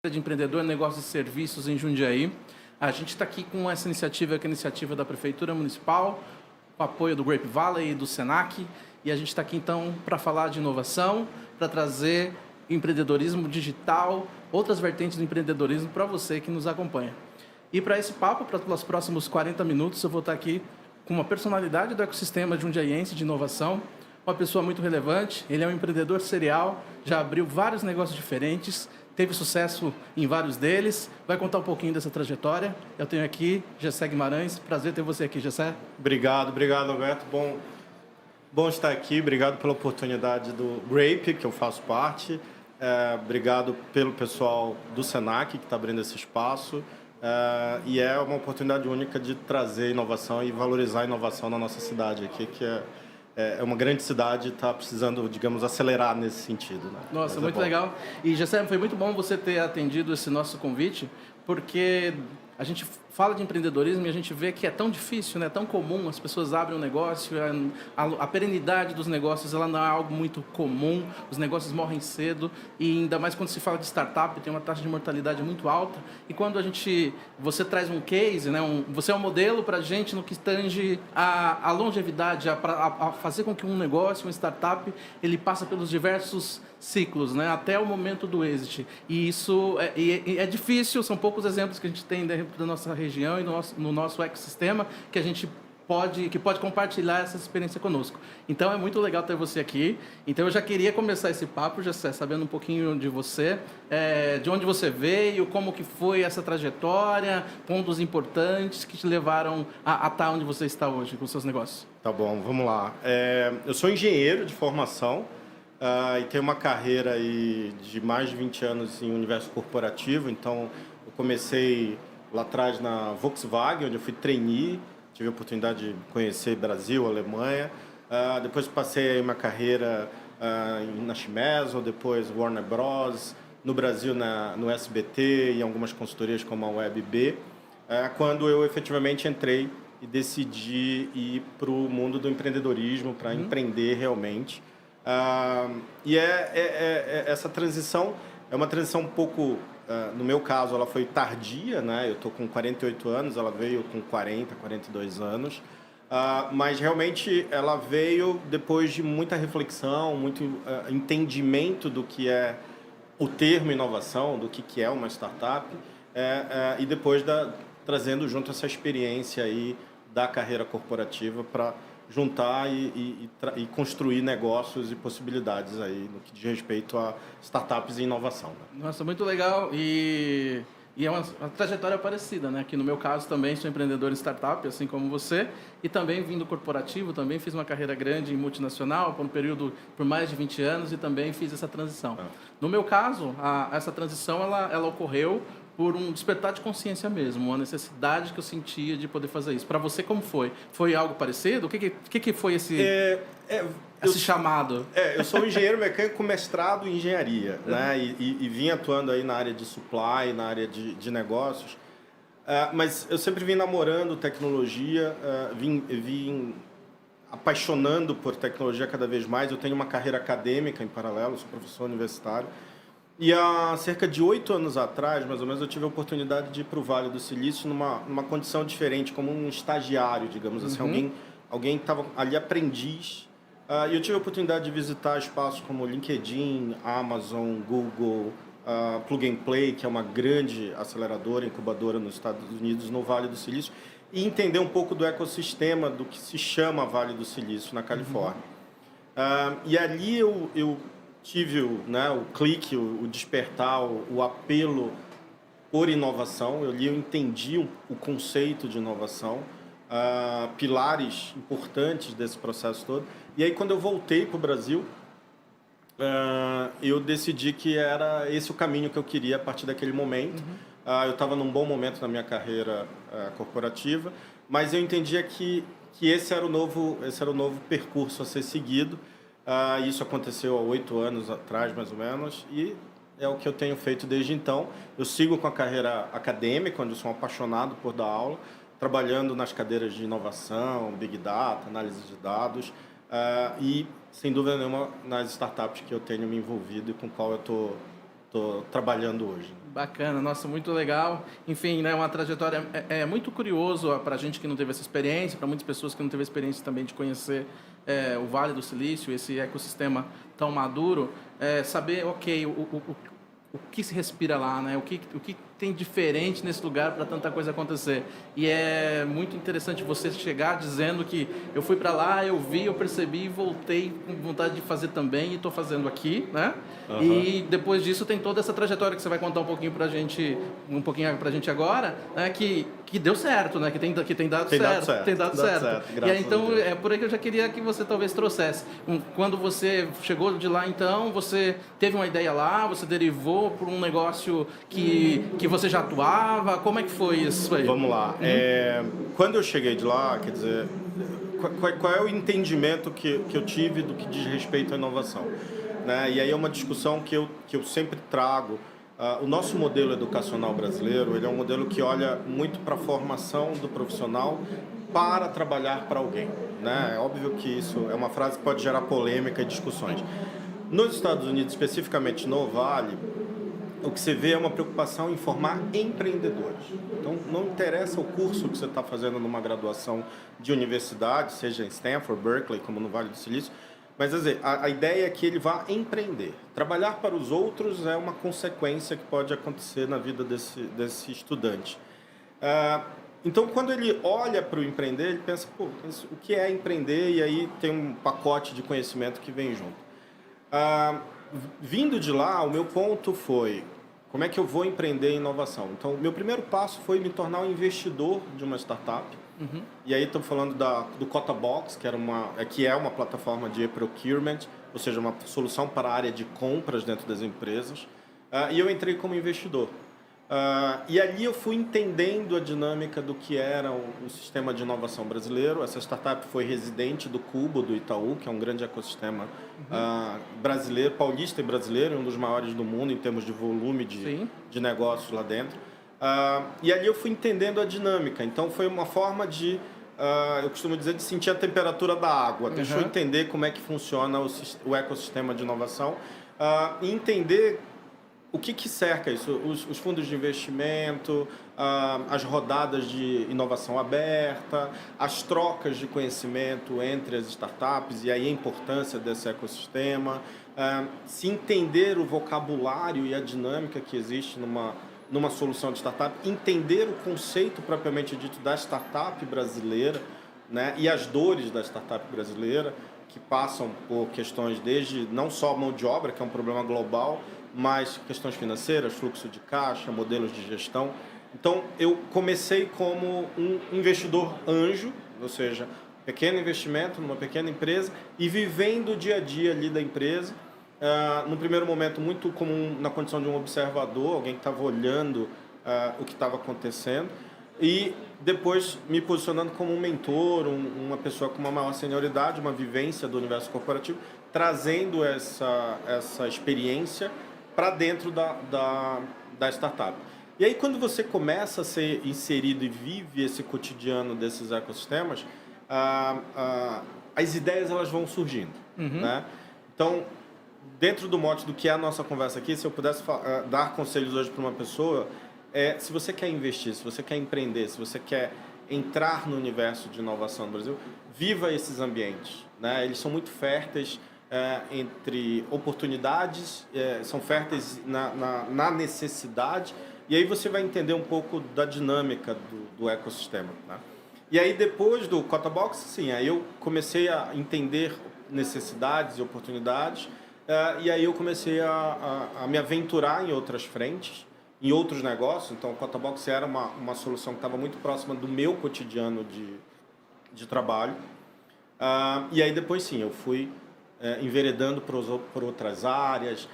De empreendedor, negócios e serviços em Jundiaí. A gente está aqui com essa iniciativa, que é a iniciativa da Prefeitura Municipal, com apoio do Grape Valley e do Senac. E a gente está aqui, então, para falar de inovação, para trazer empreendedorismo digital, outras vertentes do empreendedorismo para você que nos acompanha. E para esse papo, para os próximos 40 minutos, eu vou estar aqui com uma personalidade do ecossistema jundiaiense de inovação, uma pessoa muito relevante. Ele é um empreendedor serial, já abriu vários negócios diferentes, teve sucesso em vários deles. Vai contar um pouquinho dessa trajetória. Eu tenho aqui Gessé Guimarães. Prazer ter você aqui, Gessé. Obrigado, Alberto. Bom estar aqui. Obrigado pela oportunidade do Grape, que eu faço parte. Obrigado pelo pessoal do Senac, que está abrindo esse espaço. E é uma oportunidade única de trazer inovação e valorizar a inovação na nossa cidade aqui, que é uma grande cidade e está precisando, digamos, acelerar nesse sentido. Né? Nossa, muito legal. E, Gessé, foi muito bom você ter atendido esse nosso convite, porque a gente fala de empreendedorismo e a gente vê que é tão difícil, né? Tão comum, as pessoas abrem um negócio, a perenidade dos negócios ela não é algo muito comum, os negócios morrem cedo, e ainda mais quando se fala de startup, tem uma taxa de mortalidade muito alta. E quando você traz um case, né? Você é um modelo para a gente no que tange a longevidade, a fazer com que um negócio, uma startup, ele passa pelos diversos ciclos, né? Até o momento do exit. E isso é difícil, são poucos exemplos que a gente tem dentro da nossa região e no nosso ecossistema que a gente pode compartilhar essa experiência conosco. Então é muito legal ter você aqui. Então eu já queria começar esse papo, já sabendo um pouquinho de você, de onde você veio, como que foi essa trajetória, pontos importantes que te levaram a estar onde você está hoje com os seus negócios. Tá bom, vamos lá. Eu sou engenheiro de formação e tenho uma carreira aí de mais de 20 anos em universo corporativo. Então eu comecei lá atrás na Volkswagen, onde eu fui trainee, tive a oportunidade de conhecer Brasil, Alemanha. Depois passei uma carreira na Chimeso, depois Warner Bros. No Brasil, no SBT e em algumas consultorias como a WebB. Quando eu efetivamente entrei e decidi ir para o mundo do empreendedorismo, para empreender realmente. E essa transição é uma transição um pouco... no meu caso, ela foi tardia, né? Eu estou com 48 anos, ela veio com 40, 42 anos. Mas realmente ela veio depois de muita reflexão, muito entendimento do que é o termo inovação, do que é uma startup, e depois trazendo junto essa experiência aí da carreira corporativa para juntar e construir negócios e possibilidades aí no que diz respeito a startups e inovação. Né? Nossa, muito legal. E é uma trajetória parecida, né? Que no meu caso também sou empreendedor em startup, assim como você, e também vim do corporativo, também fiz uma carreira grande em multinacional por um período por mais de 20 anos e também fiz essa transição. No meu caso, essa transição ela ocorreu por um despertar de consciência mesmo, uma necessidade que eu sentia de poder fazer isso. Para você, como foi? Foi algo parecido? O que foi esse chamado? Eu sou engenheiro mecânico com mestrado em engenharia, né? E vim atuando aí na área de supply, na área de negócios. Mas eu sempre vim namorando tecnologia, vim apaixonando por tecnologia cada vez mais. Eu tenho uma carreira acadêmica em paralelo, sou professor universitário. E há cerca de 8 anos atrás, mais ou menos, eu tive a oportunidade de ir para o Vale do Silício numa condição diferente, como um estagiário, digamos assim, alguém que estava ali aprendiz. E eu tive a oportunidade de visitar espaços como LinkedIn, Amazon, Google, Plug and Play, que é uma grande aceleradora, incubadora nos Estados Unidos, no Vale do Silício, e entender um pouco do ecossistema do que se chama Vale do Silício, na Califórnia. E ali eu tive o clique, o despertar, o apelo por inovação. Eu entendi o conceito de inovação, pilares importantes desse processo todo. E aí, quando eu voltei para o Brasil, eu decidi que era esse o caminho que eu queria a partir daquele momento. Eu estava num bom momento na minha carreira corporativa, mas eu entendia que esse era o novo percurso a ser seguido. Isso aconteceu há 8 anos atrás, mais ou menos, e é o que eu tenho feito desde então. Eu sigo com a carreira acadêmica, onde eu sou um apaixonado por dar aula, trabalhando nas cadeiras de inovação, Big Data, análise de dados, e, sem dúvida nenhuma, nas startups que eu tenho me envolvido e com qual eu estou trabalhando hoje. Bacana, nossa, muito legal. Enfim, né, uma trajetória muito curioso para a gente que não teve essa experiência, para muitas pessoas que não teve experiência também de conhecer o Vale do Silício, esse ecossistema tão maduro, saber, ok, o que se respira lá, né? O que tem diferente nesse lugar para tanta coisa acontecer. E é muito interessante você chegar dizendo que eu fui para lá, eu vi, eu percebi, voltei com vontade de fazer também e estou fazendo aqui, né? Uhum. E depois disso tem toda essa trajetória que você vai contar um pouquinho pra gente agora, né? Que deu certo, né? Que tem dado certo. Tem dado certo. E aí, então, é por aí que eu já queria que você talvez trouxesse. Quando você chegou de lá, então, você teve uma ideia lá, você derivou por um negócio que você já atuava? Como é que foi isso aí? Vamos lá. Quando eu cheguei de lá, quer dizer, qual é o entendimento que eu tive do que diz respeito à inovação? Né? E aí é uma discussão que eu sempre trago. O nosso modelo educacional brasileiro, ele é um modelo que olha muito para a formação do profissional para trabalhar para alguém. Né? É óbvio que isso é uma frase que pode gerar polêmica e discussões. Nos Estados Unidos, especificamente no Vale, o que você vê é uma preocupação em formar empreendedores. Então, não interessa o curso que você está fazendo numa graduação de universidade, seja em Stanford, Berkeley, como no Vale do Silício, mas, quer dizer, a ideia é que ele vá empreender. Trabalhar para os outros é uma consequência que pode acontecer na vida desse estudante. Então, quando ele olha para o empreender, ele pensa, pô, o que é empreender? E aí tem um pacote de conhecimento que vem junto. Vindo de lá, o meu ponto foi, como é que eu vou empreender em inovação? Então, o meu primeiro passo foi me tornar um investidor de uma startup. Uhum. E aí estamos falando do Cotabox, que é uma plataforma de e-procurement, ou seja, uma solução para a área de compras dentro das empresas. E eu entrei como investidor. E ali eu fui entendendo a dinâmica do que era o sistema de inovação brasileiro. Essa startup foi residente do Cubo, do Itaú, que é um grande ecossistema brasileiro, paulista e brasileiro, um dos maiores do mundo em termos de volume de negócios lá dentro. E ali eu fui entendendo a dinâmica. Então foi uma forma de, eu costumo dizer, de sentir a temperatura da água. Deixa eu entender como é que funciona o ecossistema de inovação e entender o que cerca isso? Os fundos de investimento, as rodadas de inovação aberta, as trocas de conhecimento entre as startups e aí a importância desse ecossistema, se entender o vocabulário e a dinâmica que existe numa solução de startup, entender o conceito propriamente dito da startup brasileira, né, e as dores da startup brasileira, que passam por questões desde não só mão de obra, que é um problema global, mas questões financeiras, fluxo de caixa, modelos de gestão. Então, eu comecei como um investidor anjo, ou seja, pequeno investimento numa pequena empresa e vivendo o dia a dia ali da empresa. No primeiro momento, muito comum na condição de um observador, alguém que estava olhando o que estava acontecendo. E depois me posicionando como um mentor, uma pessoa com uma maior senioridade, uma vivência do universo corporativo, trazendo essa experiência para dentro da startup. E aí, quando você começa a ser inserido e vive esse cotidiano desses ecossistemas, as ideias elas vão surgindo. Né? Então, dentro do mote do que é a nossa conversa aqui, se eu pudesse dar conselhos hoje para uma pessoa, se você quer investir, se você quer empreender, se você quer entrar no universo de inovação no Brasil, viva esses ambientes. Né? Eles são muito férteis entre oportunidades, são férteis na necessidade, e aí você vai entender um pouco da dinâmica do ecossistema. Né? E aí, depois do Cotabox, sim, aí eu comecei a entender necessidades e oportunidades, e aí eu comecei a me aventurar em outras frentes, em outros negócios. Então, o Cotabox era uma solução que estava muito próxima do meu cotidiano de trabalho. E aí, depois, sim, eu fui enveredando por outras áreas,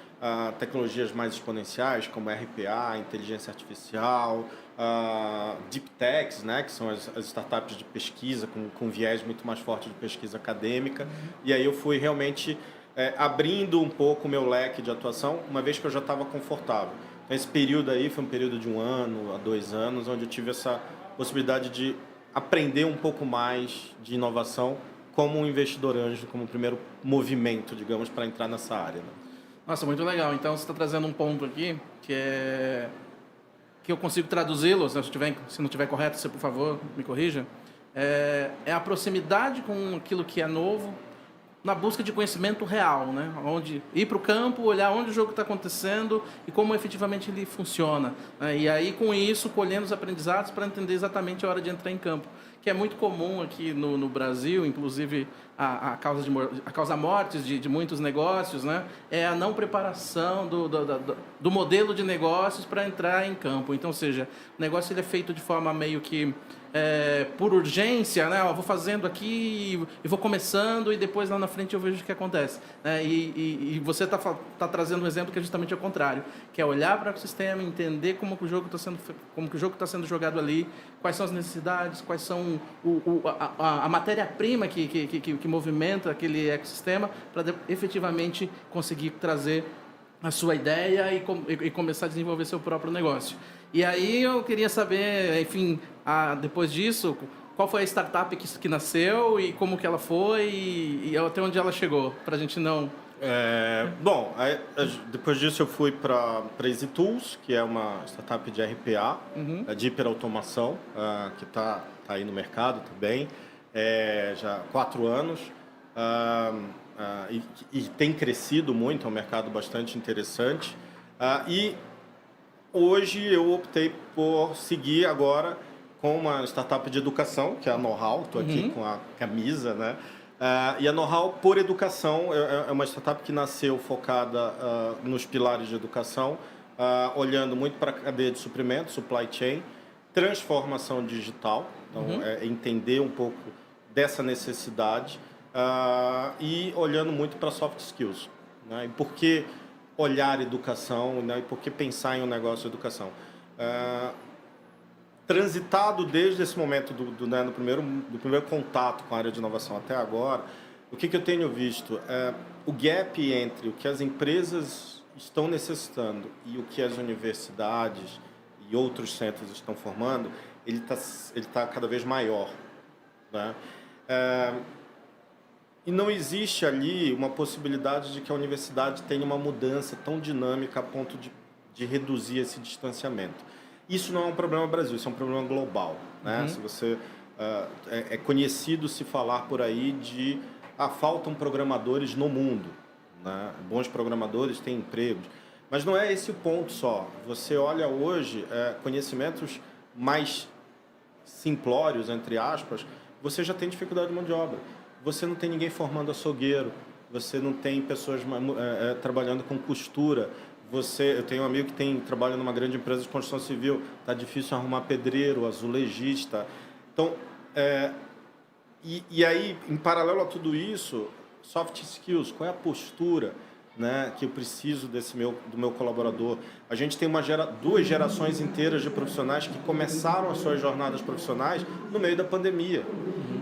tecnologias mais exponenciais, como RPA, inteligência artificial, Deep Techs, né, que são as startups de pesquisa com viés muito mais forte de pesquisa acadêmica. E aí eu fui realmente abrindo um pouco o meu leque de atuação, uma vez que eu já estava confortável. Então, esse período aí foi um período de 1 ano a 2 anos, onde eu tive essa possibilidade de aprender um pouco mais de inovação como um investidor anjo, como o primeiro movimento, digamos, para entrar nessa área. Né? Nossa, muito legal. Então, você está trazendo um ponto aqui que eu consigo traduzi-lo, se não estiver correto, você, por favor, me corrija. É a proximidade com aquilo que é novo, na busca de conhecimento real, né? Onde ir para o campo, olhar onde o jogo está acontecendo e como efetivamente ele funciona, né? E aí, com isso, colhendo os aprendizados para entender exatamente a hora de entrar em campo, que é muito comum aqui no Brasil, inclusive a causa mortes de muitos negócios, né? É a não preparação do modelo de negócios para entrar em campo. Então, ou seja, o negócio ele é feito de forma meio que por urgência, né? Eu vou fazendo aqui e vou começando e depois lá na frente eu vejo o que acontece, né? E você tá trazendo um exemplo que é justamente o contrário, que é olhar para o sistema, entender como que o jogo está sendo jogado ali, quais são as necessidades, quais são a matéria-prima que movimenta aquele ecossistema para efetivamente conseguir trazer a sua ideia e começar a desenvolver seu próprio negócio. E aí eu queria saber, enfim, depois disso, qual foi a startup que nasceu e como que ela foi e até onde ela chegou, para a gente não... Bom, depois disso eu fui para Easy Tools, que é uma startup de RPA, de hiperautomação, que está aí no mercado também, já há 4 anos. E tem crescido muito, é um mercado bastante interessante. E hoje eu optei por seguir agora com uma startup de educação, que é a Know-How, estou aqui com a camisa, né? E a Know-How por educação é uma startup que nasceu focada nos pilares de educação, olhando muito para a cadeia de suprimento, supply chain, transformação digital, então entender um pouco dessa necessidade, e olhando muito para soft skills, né? E por que olhar educação, né? E por que pensar em um negócio de educação? Transitado desde esse momento do primeiro contato com a área de inovação até agora, o que eu tenho visto? O gap entre o que as empresas estão necessitando e o que as universidades e outros centros estão formando, ele tá cada vez maior, né? E não existe ali uma possibilidade de que a universidade tenha uma mudança tão dinâmica a ponto de reduzir esse distanciamento. Isso não é um problema Brasil, isso é um problema global, né? Se você é conhecido se falar por aí de faltam programadores no mundo, né? Bons programadores têm empregos, mas não é esse o ponto só. Você olha hoje conhecimentos mais simplórios, entre aspas, você já tem dificuldade de mão de obra. Você não tem ninguém formando açougueiro, você não tem pessoas trabalhando com costura. Eu tenho um amigo que trabalha numa grande empresa de construção civil, está difícil arrumar pedreiro, azulejista. Então, e aí, em paralelo a tudo isso, soft skills, qual é a postura, né, que eu preciso do meu colaborador? A gente tem 2 gerações inteiras de profissionais que começaram as suas jornadas profissionais no meio da pandemia,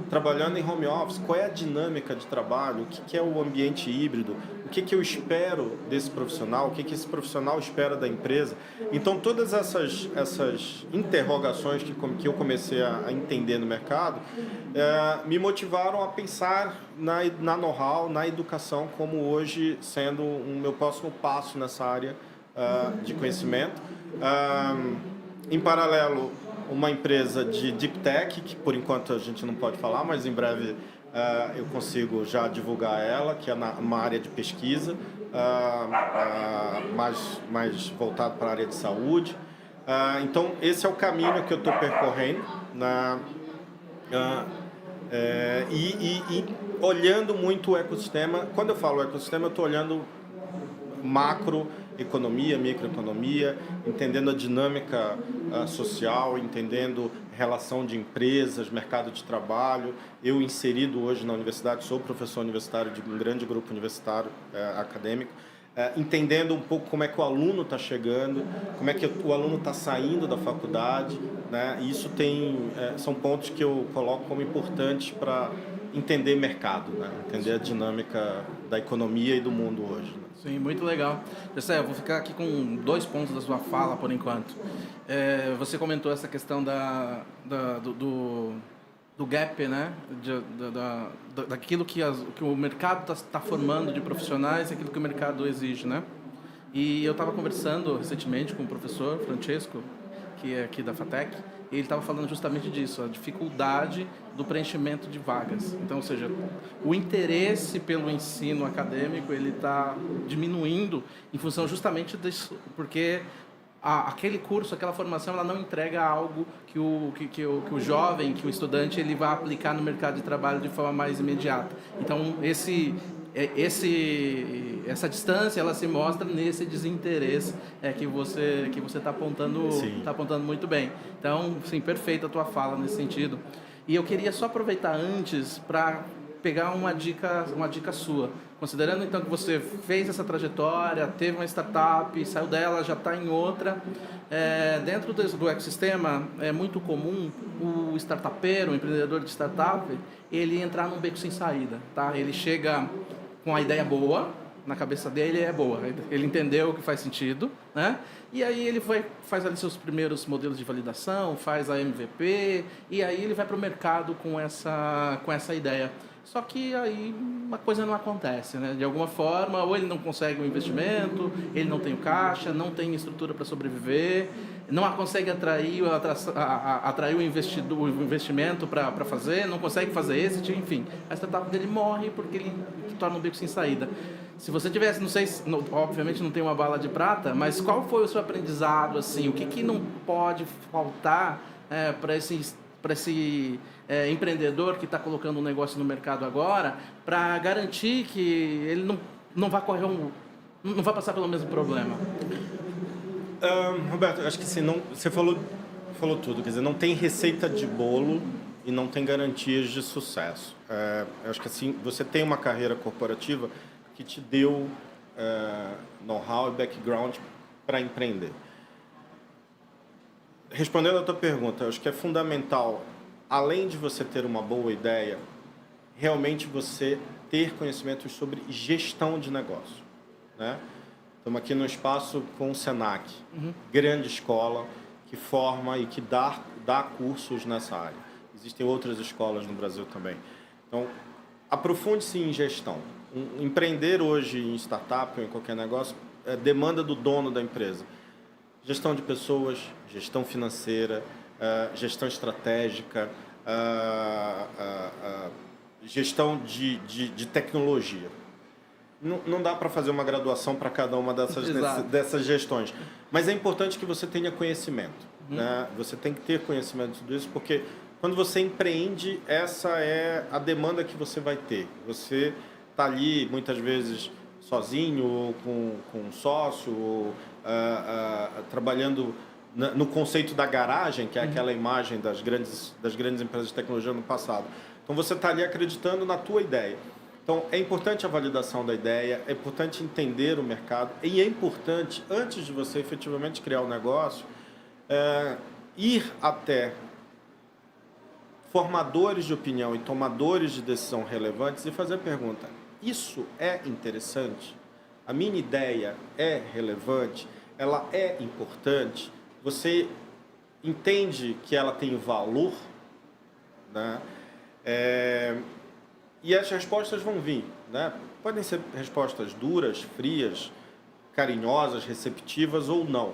trabalhando em home office. Qual é a dinâmica de trabalho? O que é o ambiente híbrido? O que eu espero desse profissional? O que esse profissional espera da empresa? Então, todas essas interrogações que eu comecei a entender no mercado me motivaram a pensar na Know-How, na educação, como hoje sendo o meu próximo passo nessa área de conhecimento. Em paralelo, uma empresa de Deep Tech, que por enquanto a gente não pode falar, mas em breve eu consigo já divulgar ela, que é uma área de pesquisa, mais voltado para a área de saúde. Então, esse é o caminho que eu estou percorrendo, e olhando muito o ecossistema. Quando eu falo ecossistema, eu estou olhando macroeconomia, microeconomia, entendendo a dinâmica social, entendendo relação de empresas, mercado de trabalho. Eu, inserido hoje na universidade, sou professor universitário de um grande grupo universitário acadêmico, entendendo um pouco como é que o aluno está chegando, como é que o aluno está saindo da faculdade, né? E isso são pontos que eu coloco como importantes para entender mercado, né? Entender a dinâmica da economia e do mundo hoje. Né? Sim, muito legal. José, eu vou ficar aqui com 2 pontos da sua fala por enquanto. Você comentou essa questão do gap, né? Daquilo que o mercado está formando de profissionais e aquilo que o mercado exige, né? E eu estava conversando recentemente com o professor Francesco, que é aqui da FATEC, e ele estava falando justamente disso, a dificuldade do preenchimento de vagas. Então, ou seja, o interesse pelo ensino acadêmico ele está diminuindo em função justamente disso, porque aquele curso, aquela formação, ela não entrega algo que o jovem, que o estudante, ele vai aplicar no mercado de trabalho de forma mais imediata. Então, essa distância, ela se mostra nesse desinteresse que você está apontando muito bem. Então, sim, perfeita a tua fala nesse sentido. E eu queria só aproveitar antes para pegar uma dica sua. Considerando então que você fez essa trajetória, teve uma startup, saiu dela, já está em outra, dentro do ecossistema é muito comum o startupeiro, o empreendedor de startup, ele entrar num beco sem saída, tá? Ele chega com a ideia boa, na cabeça dele é boa, ele entendeu que faz sentido, né? E aí ele faz ali seus primeiros modelos de validação, faz a MVP, e aí ele vai para o mercado com essa ideia. Só que aí uma coisa não acontece, né? De alguma forma, ou ele não consegue o investimento, ele não tem o caixa, não tem estrutura para sobreviver, não consegue atrair o investimento para fazer, não consegue fazer exit, enfim. A startup dele morre porque ele torna um beco sem saída. Se você tivesse, não sei, obviamente não tem uma bala de prata, mas qual foi o seu aprendizado, assim? O que não pode faltar para esse empreendedor que está colocando um negócio no mercado agora, para garantir que ele não vai não vai passar pelo mesmo problema? Roberto, acho que você falou tudo, quer dizer, não tem receita de bolo e não tem garantias de sucesso. Acho que assim, você tem uma carreira corporativa que te deu know-how e background para empreender. Respondendo a tua pergunta, acho que é fundamental, além de você ter uma boa ideia, realmente você ter conhecimentos sobre gestão de negócio, né? Estamos aqui no espaço com o Senac, grande escola que forma e que dá cursos nessa área. Existem outras escolas no Brasil também. Então, aprofunde-se em gestão. Empreender hoje em startup ou em qualquer negócio demanda do dono da empresa. Gestão de pessoas, gestão financeira, gestão estratégica, gestão de tecnologia. Não dá para fazer uma graduação para cada uma dessas gestões. Mas é importante que você tenha conhecimento. Né? Você tem que ter conhecimento de tudo isso, porque quando você empreende, essa é a demanda que você vai ter. Você está ali, muitas vezes, sozinho, ou com um sócio, ou trabalhando no conceito da garagem, que é aquela imagem das grandes empresas de tecnologia no passado. Então, você está ali acreditando na tua ideia. Então, é importante a validação da ideia, é importante entender o mercado e é importante, antes de você efetivamente criar o negócio, ir até formadores de opinião e tomadores de decisão relevantes e fazer a pergunta: isso é interessante? A minha ideia é relevante? Ela é importante? Você entende que ela tem valor? Né? E as respostas vão vir, né? Podem ser respostas duras, frias, carinhosas, receptivas ou não.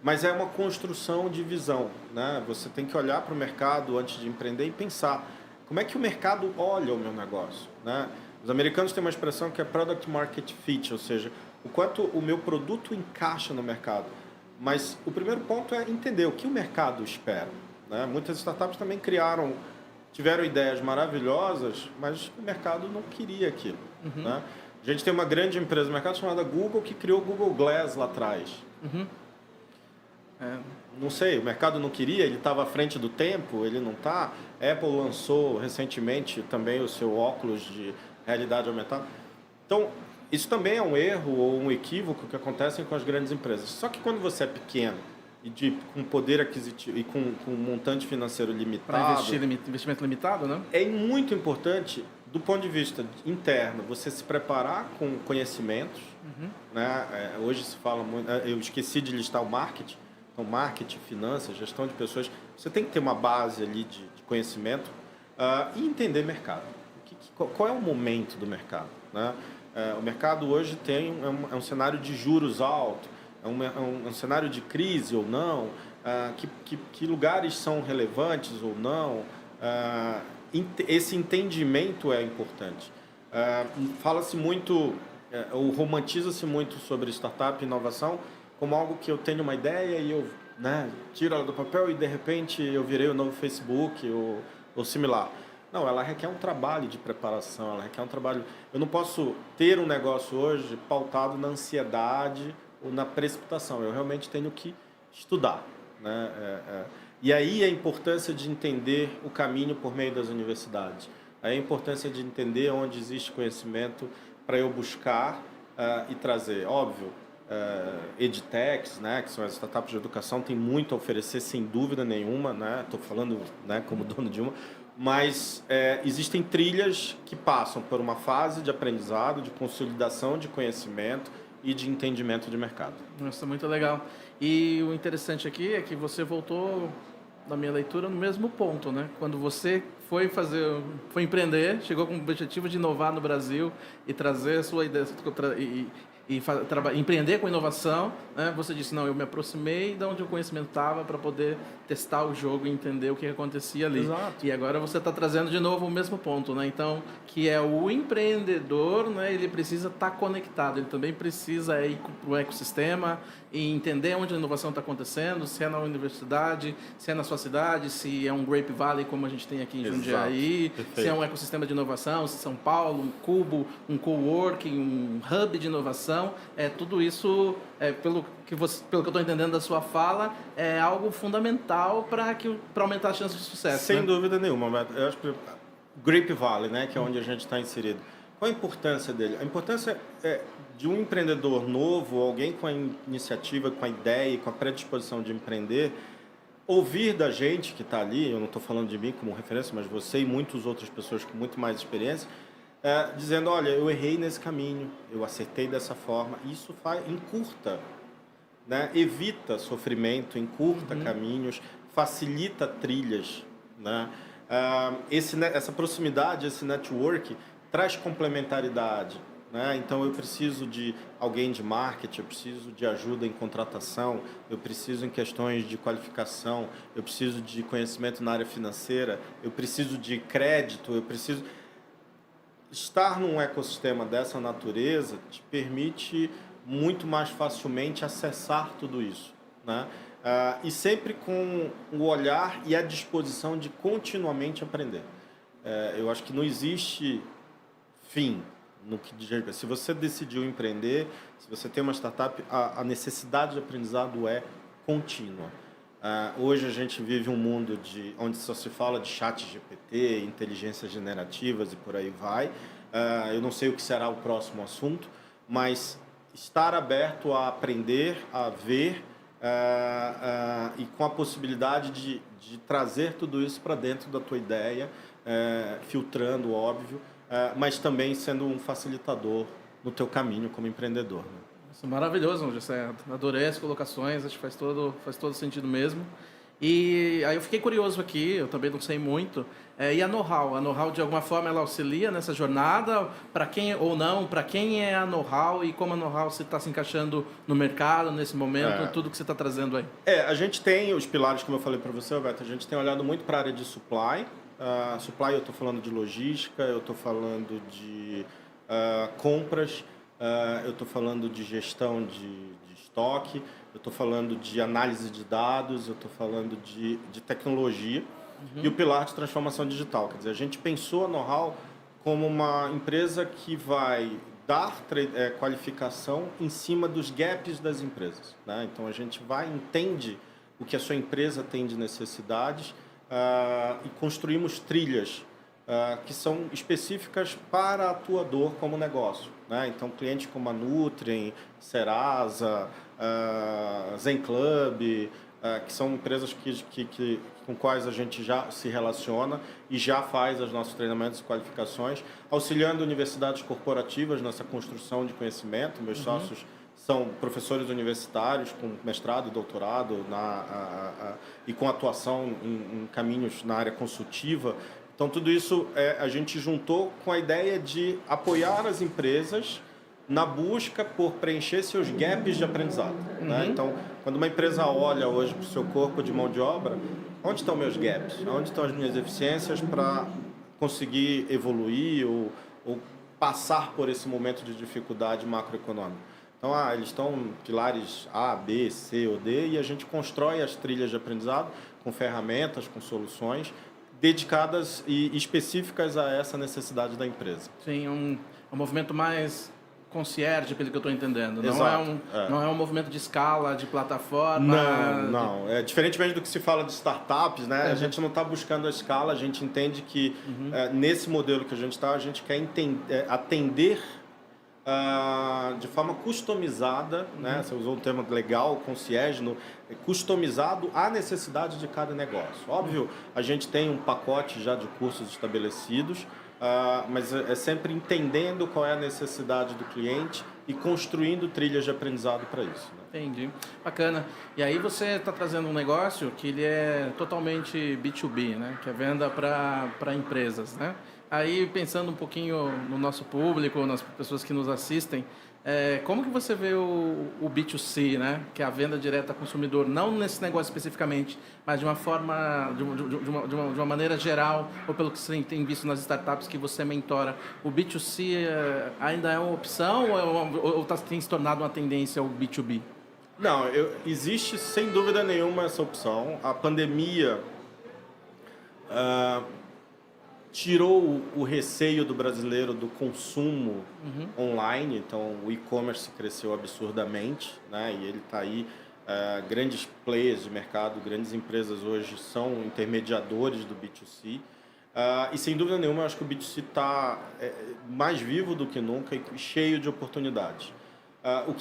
Mas é uma construção de visão, né? Você tem que olhar para o mercado antes de empreender e pensar como é que o mercado olha o meu negócio, né? Os americanos têm uma expressão que é Product Market Fit, ou seja, o quanto o meu produto encaixa no mercado. Mas o primeiro ponto é entender o que o mercado espera, né? Muitas startups também tiveram ideias maravilhosas, mas o mercado não queria aquilo. Né? A gente tem uma grande empresa no mercado chamada Google, que criou o Google Glass lá atrás. Não sei, o mercado não queria, ele estava à frente do tempo, ele não está. Apple lançou recentemente também o seu óculos de realidade aumentada. Então, isso também é um erro ou um equívoco que acontecem com as grandes empresas. Só que quando você é pequeno, e com poder aquisitivo e com um montante financeiro limitado... Para investimento limitado, né? É muito importante do ponto de vista interno, você se preparar com conhecimentos, né? Hoje se fala muito, eu esqueci de listar o marketing, então marketing, finanças, gestão de pessoas, você tem que ter uma base ali de conhecimento e entender mercado. Qual é o momento do mercado, né? O mercado hoje é um cenário de juros alto, é um cenário de crise ou não, que lugares são relevantes ou não. Esse entendimento é importante. Fala-se muito, ou romantiza-se muito sobre startup e inovação como algo que eu tenho uma ideia e eu, né, tiro ela do papel e de repente eu virei o novo Facebook ou similar. Não, ela requer um trabalho de preparação, ela requer um trabalho... Eu não posso ter um negócio hoje pautado na ansiedade ou na precipitação. Eu realmente tenho que estudar, né? E aí a importância de entender o caminho por meio das universidades. Aí a importância de entender onde existe conhecimento para eu buscar e trazer. Óbvio, edtechs, né, que são as startups de educação, tem muito a oferecer, sem dúvida nenhuma, né? Estou falando, né, como dono de uma, mas existem trilhas que passam por uma fase de aprendizado, de consolidação de conhecimento e de entendimento de mercado. Nossa, muito legal. E o interessante aqui é que você voltou, na minha leitura, no mesmo ponto, né? Quando você foi empreender, chegou com o objetivo de inovar no Brasil e trazer a sua ideia empreender com inovação, né? Você disse, não, eu me aproximei de onde o conhecimento estava para poder testar o jogo e entender o que acontecia ali. Exato. E agora você está trazendo de novo o mesmo ponto, né? Então, que é o empreendedor, né? Ele precisa estar conectado, ele também precisa ir para o ecossistema e entender onde a inovação está acontecendo, se é na universidade, se é na sua cidade, se é um Grape Valley, como a gente tem aqui em Jundiaí, se é um ecossistema de inovação, se é São Paulo, um cubo, um coworking, um hub de inovação. Tudo isso, pelo que eu estou entendendo da sua fala, é algo fundamental para aumentar a chance de sucesso. Sem né? dúvida nenhuma. Eu acho que Grape Valley, né, que é onde a gente está inserido. Qual a importância dele? A importância de um empreendedor novo, alguém com a iniciativa, com a ideia, com a predisposição de empreender, ouvir da gente que está ali, eu não estou falando de mim como referência, mas você e muitas outras pessoas com muito mais experiência, dizendo, olha, eu errei nesse caminho, eu acertei dessa forma. Isso encurta, né? Evita sofrimento, encurta caminhos, facilita trilhas, né? Essa proximidade, esse network traz complementaridade, né? Então eu preciso de alguém de marketing, eu preciso de ajuda em contratação, eu preciso em questões de qualificação, eu preciso de conhecimento na área financeira, eu preciso de crédito, eu preciso... Estar num ecossistema dessa natureza te permite muito mais facilmente acessar tudo isso, né? E sempre com o olhar e a disposição de continuamente aprender. Eu acho que não existe fim no que diz respeito. Se você decidiu empreender, se você tem uma startup, a necessidade de aprendizado é contínua. Hoje a gente vive um mundo onde só se fala de chat GPT, inteligências generativas e por aí vai. Eu não sei o que será o próximo assunto, mas estar aberto a aprender, a ver e com a possibilidade de trazer tudo isso para dentro da tua ideia, filtrando, óbvio, mas também sendo um facilitador no teu caminho como empreendedor, né? Isso é maravilhoso, José. Adorei as colocações, acho que faz todo sentido mesmo. E aí eu fiquei curioso aqui, eu também não sei muito. E a know-how? A know-how, de alguma forma, ela auxilia nessa jornada? Para quem ou não? Para quem é a know-how e como a know-how está se encaixando no mercado, nesse momento, tudo que você está trazendo aí? A gente tem os pilares, como eu falei para você, Roberto, a gente tem olhado muito para a área de supply. Supply, eu estou falando de logística, eu estou falando de compras, eu estou falando de gestão de estoque, eu estou falando de análise de dados, eu estou falando de tecnologia e o pilar de transformação digital. Quer dizer, a gente pensou a know-how como uma empresa que vai dar qualificação em cima dos gaps das empresas, né? Então, a gente entende o que a sua empresa tem de necessidades e construímos trilhas que são específicas para a tua dor como negócio, né? Então, clientes como a Nutrien, Serasa, Zen Club, que são empresas com quais a gente já se relaciona e já faz os nossos treinamentos e qualificações, auxiliando universidades corporativas nessa construção de conhecimento. Meus sócios são professores universitários com mestrado e doutorado e com atuação em caminhos na área consultiva. Então, tudo isso a gente juntou com a ideia de apoiar as empresas na busca por preencher seus gaps de aprendizado. Né? Então, quando uma empresa olha hoje para o seu corpo de mão de obra, onde estão meus gaps? Onde estão as minhas deficiências para conseguir evoluir ou passar por esse momento de dificuldade macroeconômica? Então, eles estão em pilares A, B, C ou D e a gente constrói as trilhas de aprendizado com ferramentas, com soluções dedicadas e específicas a essa necessidade da empresa. Sim, um movimento mais concierge, pelo que eu estou entendendo. Exato, não é um movimento de escala, de plataforma. Não. Diferentemente do que se fala de startups, né? A gente não está buscando a escala, a gente entende que nesse modelo que a gente está, a gente quer atender de forma customizada, né? Você usou o termo legal, concierge, customizado à necessidade de cada negócio. Óbvio, a gente tem um pacote já de cursos estabelecidos, mas é sempre entendendo qual é a necessidade do cliente e construindo trilhas de aprendizado para isso. Né? Entendi. Bacana. E aí você está trazendo um negócio que ele é totalmente B2B, né? Que é venda para empresas, né? Aí, pensando um pouquinho no nosso público, nas pessoas que nos assistem, como que você vê o B2C, né? Que é a venda direta ao consumidor, não nesse negócio especificamente, mas de uma forma, de uma maneira geral, ou pelo que você tem visto nas startups que você mentora, o B2C ainda é uma opção ou tem se tornado uma tendência o B2B? Não, existe sem dúvida nenhuma essa opção. A pandemia tirou o receio do brasileiro do consumo online, então o e-commerce cresceu absurdamente, né? E ele está aí, grandes players de mercado, grandes empresas hoje são intermediadores do B2C, e sem dúvida nenhuma eu acho que o B2C está mais vivo do que nunca e cheio de oportunidades. O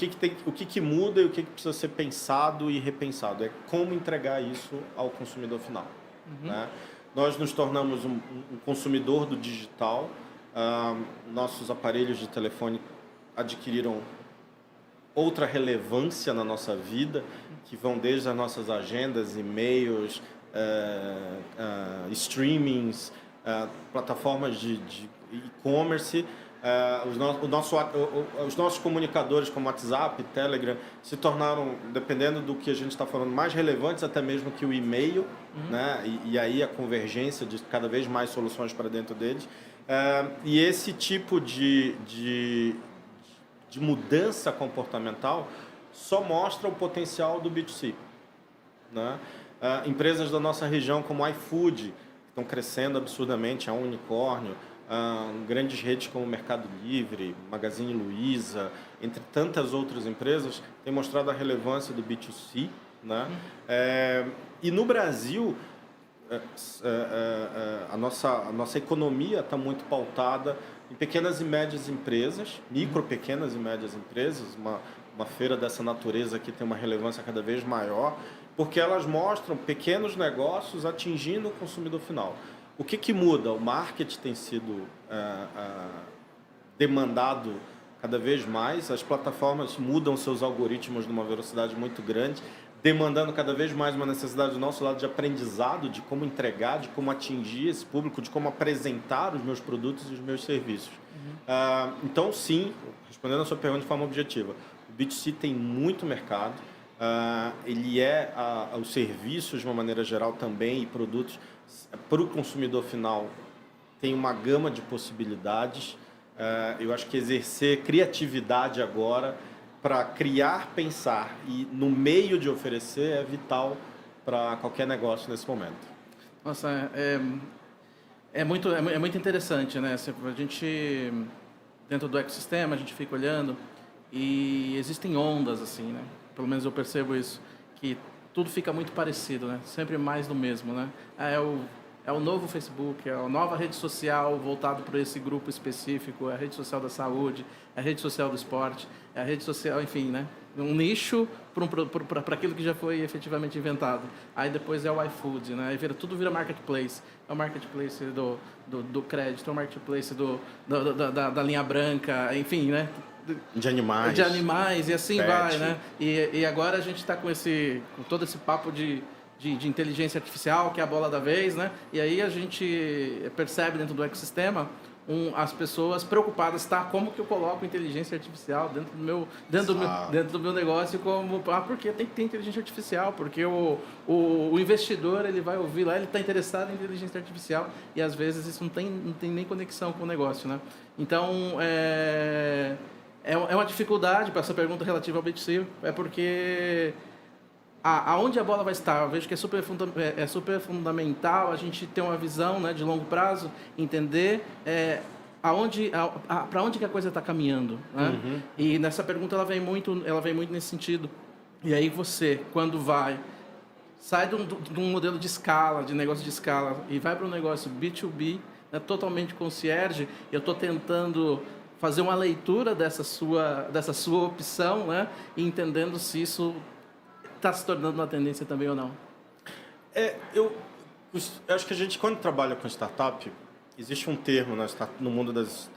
que muda e o que precisa ser pensado e repensado é como entregar isso ao consumidor final, né? Nós nos tornamos um consumidor do digital. Nossos aparelhos de telefone adquiriram outra relevância na nossa vida, que vão desde as nossas agendas, e-mails, streamings, plataformas de e-commerce. Os nossos comunicadores como WhatsApp, Telegram se tornaram, dependendo do que a gente está falando, mais relevantes até mesmo que o e-mail, né? E aí a convergência de cada vez mais soluções para dentro deles. E esse tipo de mudança comportamental só mostra o potencial do B2C, né? Empresas da nossa região como iFood estão crescendo absurdamente, é um unicórnio. Grandes redes como Mercado Livre, Magazine Luiza, entre tantas outras empresas, têm mostrado a relevância do B2C, né? E no Brasil, a nossa economia está muito pautada em pequenas e médias empresas, pequenas e médias empresas, uma feira dessa natureza que tem uma relevância cada vez maior, porque elas mostram pequenos negócios atingindo o consumidor final. O que muda? O marketing tem sido demandado cada vez mais, as plataformas mudam seus algoritmos numa velocidade muito grande, demandando cada vez mais uma necessidade do nosso lado de aprendizado, de como entregar, de como atingir esse público, de como apresentar os meus produtos e os meus serviços. Então, sim, respondendo a sua pergunta de forma objetiva, o B2C tem muito mercado, ele os serviços, de uma maneira geral, também, e produtos para o consumidor final tem uma gama de possibilidades. Eu acho que exercer criatividade agora para criar, pensar e no meio de oferecer é vital para qualquer negócio nesse momento. Nossa, é muito interessante, né? A gente, dentro do ecossistema, a gente fica olhando e existem ondas, assim, né? Pelo menos eu percebo isso, que tudo fica muito parecido, né? Sempre mais do mesmo, né? é o novo Facebook, é a nova rede social voltada para esse grupo específico, é a rede social da saúde, é a rede social do esporte, é a rede social, enfim, né? Um nicho para aquilo que já foi efetivamente inventado. Aí depois é o iFood, né? Aí tudo vira marketplace. É o marketplace do crédito, é o marketplace da linha branca, enfim, né? De animais. De animais, e assim pet. vai, né? E agora a gente está com todo esse papo de inteligência artificial, que é a bola da vez, né? E aí a gente percebe dentro do ecossistema as pessoas preocupadas, tá? Como que eu coloco inteligência artificial dentro do meu negócio? Porque tem que ter inteligência artificial, porque o investidor ele vai ouvir lá, ele está interessado em inteligência artificial e às vezes isso não tem nem conexão com o negócio, né? Então, é uma dificuldade para essa pergunta relativa ao B2C, é porque aonde a bola vai estar? Eu vejo que é super fundamental a gente ter uma visão, né, de longo prazo, entender para onde que a coisa está caminhando, né? Uhum. E nessa pergunta ela vem muito nesse sentido. E aí você, quando sai de um modelo de escala, de negócio de escala, e vai para um negócio B2B, né, totalmente concierge, eu estou tentando fazer uma leitura dessa sua opção, né, e entendendo se isso está se tornando uma tendência também ou não. Eu acho que a gente, quando trabalha com startup, existe um termo no mundo das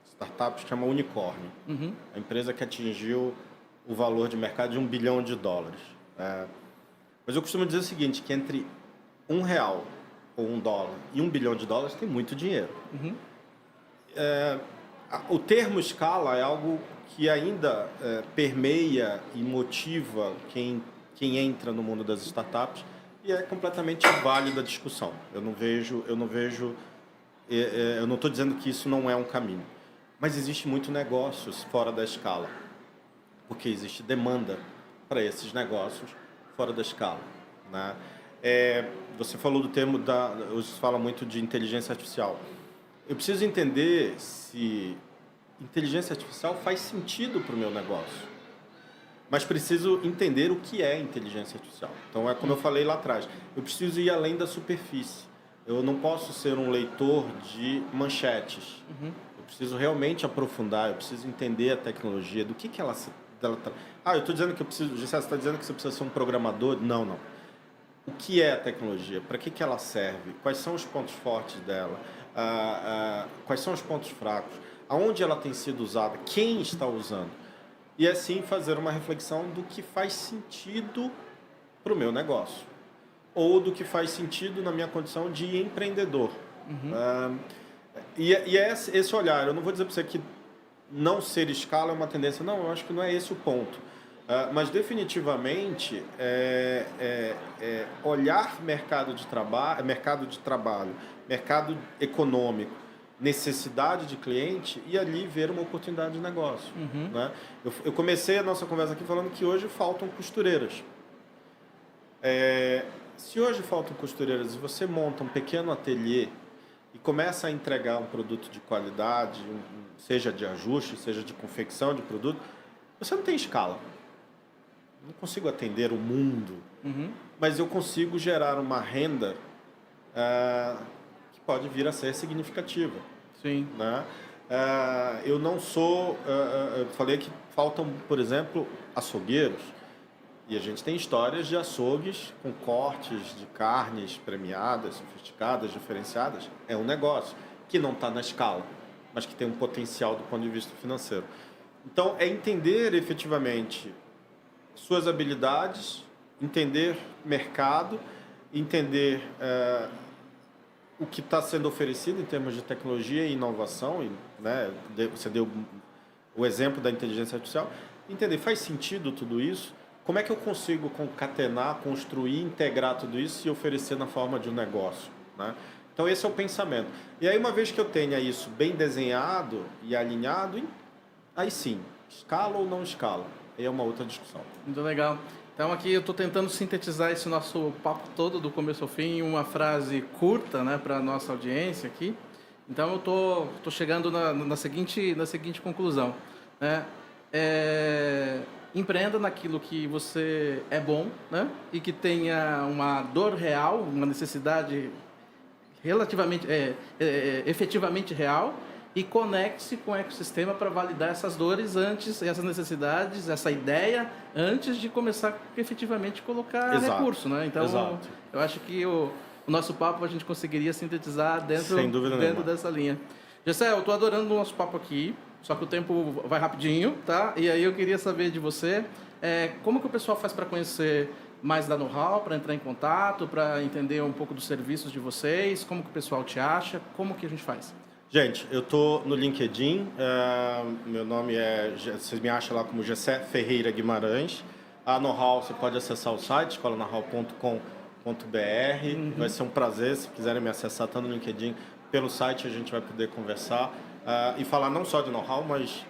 startups que chama unicórnio. Uhum. A empresa que atingiu o valor de mercado de $1 bilhão. Mas eu costumo dizer o seguinte, que entre R$1 ou $1 e $1 bilhão tem muito dinheiro. Uhum. O termo escala é algo que ainda permeia e motiva quem entra no mundo das startups e é completamente válida a discussão. Eu não estou dizendo que isso não é um caminho, mas existe muito negócios fora da escala, porque existe demanda para esses negócios fora da escala, né? Você falou do termo hoje se fala muito de inteligência artificial. Eu preciso entender se inteligência artificial faz sentido para o meu negócio. Mas preciso entender o que é inteligência artificial. Então, é como eu falei lá atrás. Eu preciso ir além da superfície. Eu não posso ser um leitor de manchetes. Uhum. Eu preciso realmente aprofundar, eu preciso entender a tecnologia, do que ela eu estou dizendo que eu preciso... Você está dizendo que você precisa ser um programador? Não, não. O que é a tecnologia? Para que ela serve? Quais são os pontos fortes dela? Quais são os pontos fracos? Aonde ela tem sido usada? Quem está usando? E assim fazer uma reflexão do que faz sentido para o meu negócio. Ou do que faz sentido na minha condição de empreendedor. Uhum. E é esse olhar. Eu não vou dizer para você que não ser escala é uma tendência. Não, eu acho que não é esse o ponto. Mas definitivamente olhar mercado de trabalho, mercado econômico, necessidade de cliente e ali ver uma oportunidade de negócio. Uhum. Né? Eu comecei a nossa conversa aqui falando que hoje faltam costureiras. Se hoje faltam costureiras e você monta um pequeno ateliê e começa a entregar um produto de qualidade, seja de ajuste, seja de confecção de produto, você não tem escala. Não consigo atender o mundo, uhum, mas eu consigo gerar uma renda que pode vir a ser significativa. Sim. Né? Eu não sou... eu falei que faltam, por exemplo, açougueiros. E a gente tem histórias de açougues com cortes de carnes premiadas, sofisticadas, diferenciadas. É um negócio que não está na escala, mas que tem um potencial do ponto de vista financeiro. Então, é entender efetivamente suas habilidades, entender mercado, entender o que está sendo oferecido em termos de tecnologia e inovação. E, né, você deu o exemplo da inteligência artificial. Entender, faz sentido tudo isso? Como é que eu consigo concatenar, construir, integrar tudo isso e oferecer na forma de um negócio? Né? Então, esse é o pensamento. E aí, uma vez que eu tenha isso bem desenhado e alinhado, aí sim, escala ou não escala? Aí é uma outra discussão. Muito legal. Então, aqui eu estou tentando sintetizar esse nosso papo todo, do começo ao fim, em uma frase curta, né, para a nossa audiência aqui. Então, eu estou chegando na seguinte conclusão. Né? Empreenda naquilo que você é bom, né? E que tenha uma dor real, uma necessidade relativamente, efetivamente real e conecte-se com o ecossistema para validar essas dores antes, essas necessidades, essa ideia, antes de começar efetivamente colocar Exato. recurso, né? Então, Exato. eu acho que o nosso papo a gente conseguiria sintetizar Sem dúvida dentro nenhuma. dessa linha. Gessé, eu estou adorando o nosso papo aqui, só que o tempo vai rapidinho, tá? E aí eu queria saber de você, como que o pessoal faz para conhecer mais da Know-How, para entrar em contato, para entender um pouco dos serviços de vocês, como que o pessoal te acha, como que a gente faz? Gente, eu tô no LinkedIn, meu nome vocês me acham lá como Gessé Ferreira Guimarães. A Know-How, você pode acessar o site, escolanowhow.com.br. Vai ser um prazer, se quiserem me acessar tanto no LinkedIn, pelo site a gente vai poder conversar e falar não só de Know-How, mas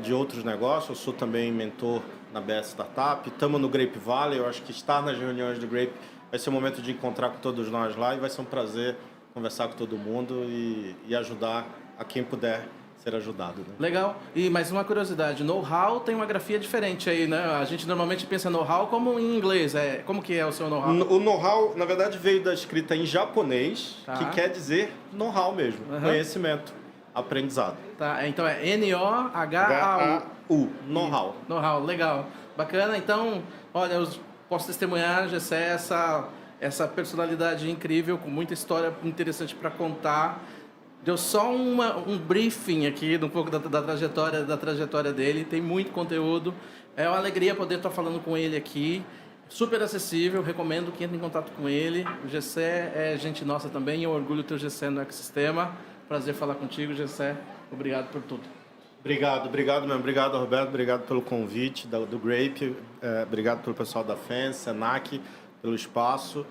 de outros negócios. Eu sou também mentor na BS Startup, estamos no Grape Valley, eu acho que estar nas reuniões do Grape vai ser um momento de encontrar com todos nós lá e vai ser um prazer conversar com todo mundo e ajudar a quem puder ser ajudado. Né? Legal. E mais uma curiosidade, Know-How tem uma grafia diferente aí, né? A gente normalmente pensa Know-How como em inglês. Como que é o seu Know-How? O Know-How, na verdade, veio da escrita em japonês, Tá. que quer dizer know-how mesmo, conhecimento, aprendizado. Tá, então é N-O-H-A-U. H-A-U, know-how. Know-How, legal. Bacana. Então, olha, eu posso testemunhar, Gessé, essa personalidade incrível, com muita história interessante para contar. Deu só um briefing aqui, um pouco da trajetória dele. Tem muito conteúdo. É uma alegria poder estar falando com ele aqui. Super acessível, recomendo que entre em contato com ele. O Gessé é gente nossa também, eu orgulho ter o Gessé no ecossistema. Prazer falar contigo, Gessé. Obrigado por tudo. Obrigado mesmo. Obrigado, Roberto. Obrigado pelo convite do Grape. Obrigado pelo pessoal da FENS, Senac, pelo espaço.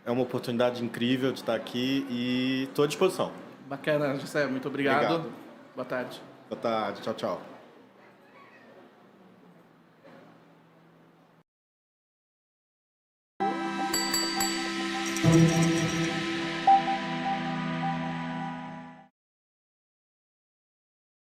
É uma oportunidade incrível de estar aqui e estou à disposição. Bacana, Gessé. Muito obrigado. Obrigado. Boa tarde. Boa tarde. Tchau, tchau.